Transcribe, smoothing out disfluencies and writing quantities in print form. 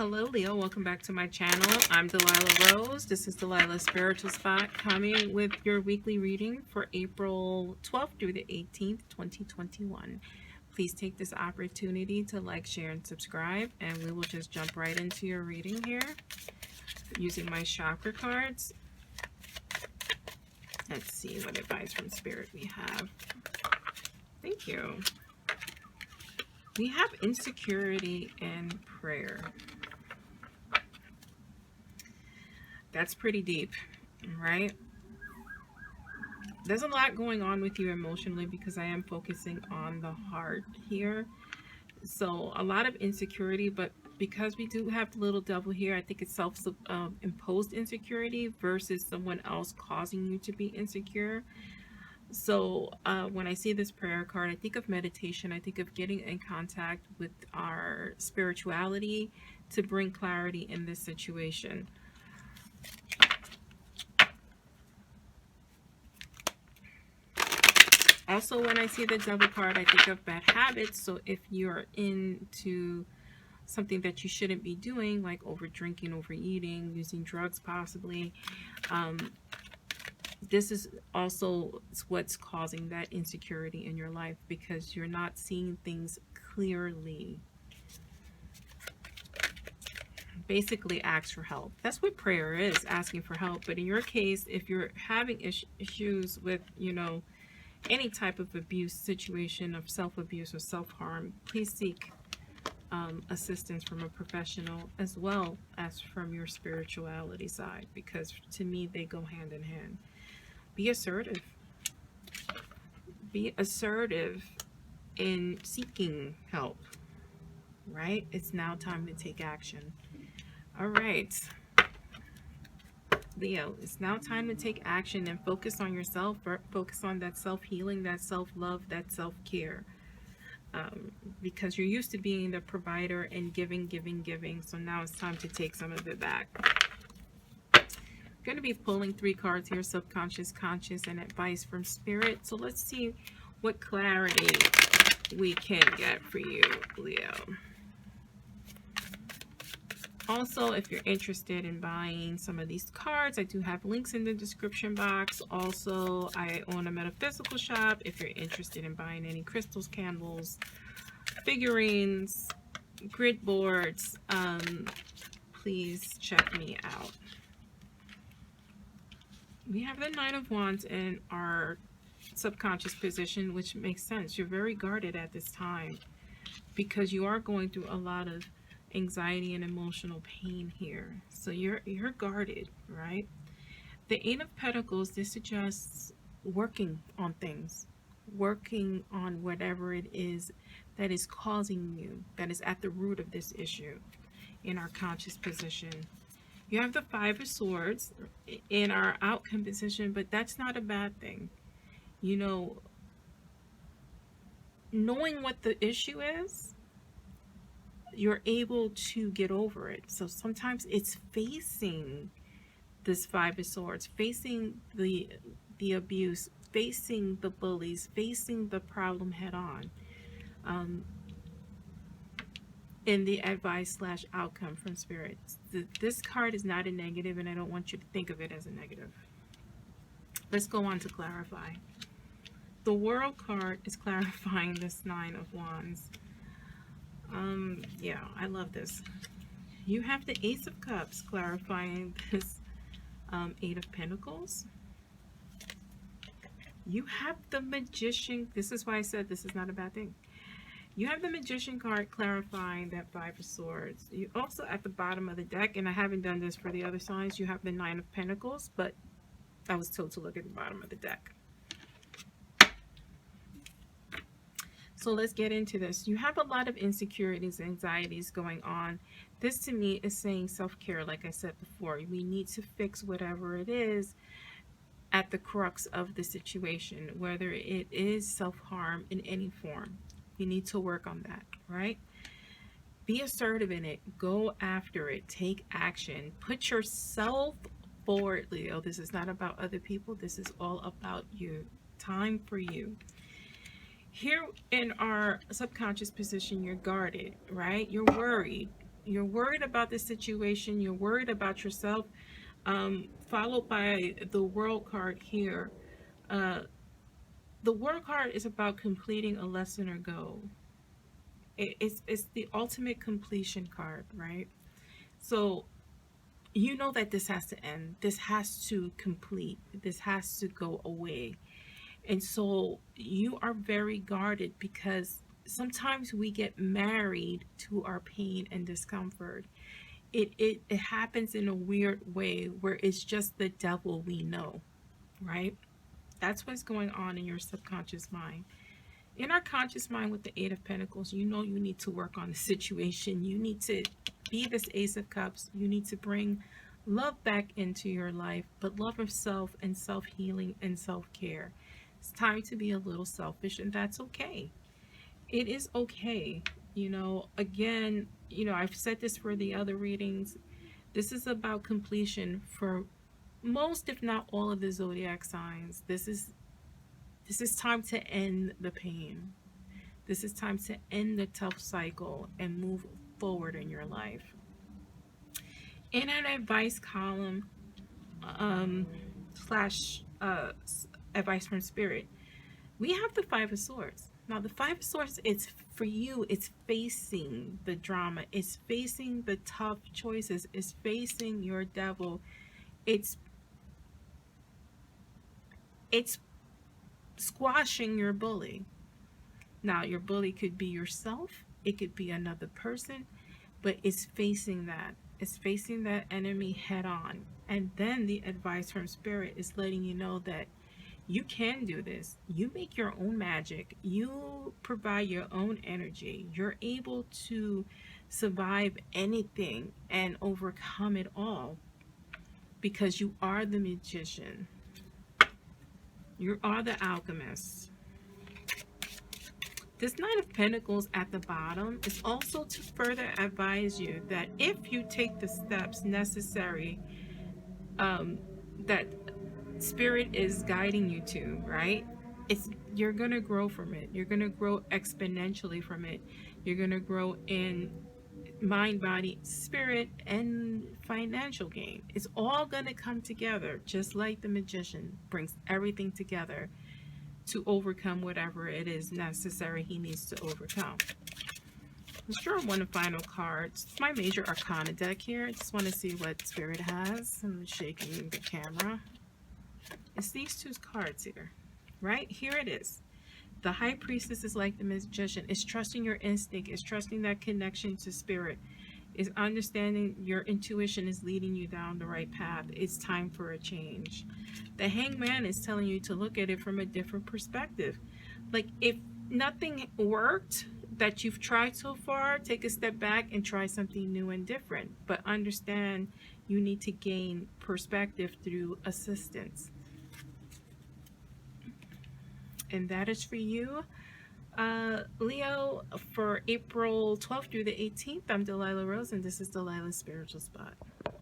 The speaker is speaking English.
Hello, Leo. Welcome back to my channel. I'm Delilah Rose. This is Delilahs Spiritual Spot, coming with your weekly reading for April 12th through the 18th, 2021. Please take this opportunity to like, share, and subscribe, and we will just jump right into your reading here using my chakra cards. Let's see what advice from Spirit we have. Thank you. We have insecurity and prayer. That's pretty deep, right? There's a lot going on with you emotionally because I am focusing on the heart here. So a lot of insecurity, but because we do have the little devil here, I think it's self-imposed insecurity versus someone else causing you to be insecure. So when I see this prayer card, I think of meditation. I think of getting in contact with our spirituality to bring clarity in this situation. Also, when I see the devil card, I think of bad habits. So if you're into something that you shouldn't be doing, like over drinking, overeating, using drugs possibly, this is also what's causing that insecurity in your life because you're not seeing things clearly. Basically, ask for help. That's what prayer is, asking for help. But in your case, if you're having issues with, any type of abuse situation of self-abuse or self-harm, please seek assistance from a professional as well as from your spirituality side, because to me they go hand in hand. Be assertive. Be assertive in seeking help, right? It's now time to take action. All right, Leo, it's now time to take action and focus on yourself, focus on that self-healing, that self-love, that self-care. Because you're used to being the provider and giving. So now it's time to take some of it back. I'm going to be pulling 3 cards here, subconscious, conscious, and advice from Spirit. So let's see what clarity we can get for you, Leo. Also, if you're interested in buying some of these cards, I do have links in the description box. Also, I own a metaphysical shop. If you're interested in buying any crystals, candles, figurines, grid boards, please check me out. We have the Nine of Wands in our subconscious position, which makes sense. You're very guarded at this time because you are going through a lot of anxiety and emotional pain here. So you're guarded, right? The Eight of Pentacles, this suggests working on things, working on whatever it is that is causing you, that is at the root of this issue in our conscious position. You have the Five of Swords in our outcome position, but that's not a bad thing. Knowing what the issue is, you're able to get over it. So sometimes it's facing this Five of Swords, facing the abuse, facing the bullies, facing the problem head on. In the advice / outcome from Spirit, this card is not a negative, and I don't want you to think of it as a negative. Let's go on to clarify. The World card is clarifying this Nine of Wands. Yeah, I love this. You have the Ace of Cups clarifying this Eight of Pentacles. You have the Magician. This is why I said this is not a bad thing. You have the Magician card clarifying that Five of Swords. You also, at the bottom of the deck, and I haven't done this for the other signs, you have the Nine of Pentacles, but I was told to look at the bottom of the deck. So let's get into this. You have a lot of insecurities, anxieties going on. This to me is saying self-care. Like I said before, we need to fix whatever it is at the crux of the situation, whether it is self-harm in any form. You need to work on that, right? Be assertive in it. Go after it. Take action. Put yourself forward, Leo. This is not about other people. This is all about you. Time for you. Here in our subconscious position, you're guarded, right? You're worried. You're worried about the situation. You're worried about yourself. Followed by the World card here. Uh, the World card is about completing a lesson or goal. It's the ultimate completion card, right? So you know that this has to end. This has to complete. This has to go away. And so you are very guarded because sometimes we get married to our pain and discomfort. It happens in a weird way where it's just the devil we know, right? That's what's going on in your subconscious mind. In our conscious mind with the Eight of Pentacles, you know you need to work on the situation. You need to be this Ace of Cups. You need to bring love back into your life, but love of self and self-healing and self-care. It's time to be a little selfish, and that's okay. It is okay. Again, I've said this for the other readings. This is about completion for most, if not all, of the zodiac signs. This is time to end the pain. This is time to end the tough cycle and move forward in your life. In an advice column, slash advice from Spirit, we have the Five of Swords. Now, the Five of Swords, it's for you. It's facing the drama. It's facing the tough choices. It's facing your devil. It's squashing your bully. Now, your bully could be yourself. It could be another person. But it's facing that. It's facing that enemy head on. And then the advice from Spirit is letting you know that you can do this. You make your own magic. You provide your own energy. You're able to survive anything and overcome it all because you are the magician. You are the alchemist. This Knight of Pentacles at the bottom is also to further advise you that if you take the steps necessary that Spirit is guiding you to, right? You're going to grow from it. You're going to grow exponentially from it. You're going to grow in mind, body, spirit, and financial gain. It's all going to come together, just like the magician brings everything together to overcome whatever it is necessary he needs to overcome. Let's draw one final card. It's my major arcana deck here. I just want to see what Spirit has. I'm shaking the camera. It's these two cards here, right? Here it is. The High Priestess is like the magician. It's trusting your instinct. It's trusting that connection to Spirit. It's understanding your intuition is leading you down the right path. It's time for a change. The Hangman is telling you to look at it from a different perspective. Like, if nothing worked that you've tried so far, take a step back and try something new and different. But understand you need to gain perspective through assistance. And that is for you, Leo, for April 12th through the 18th. I'm Delilah Rose, and this is Delilah's Spiritual Spot.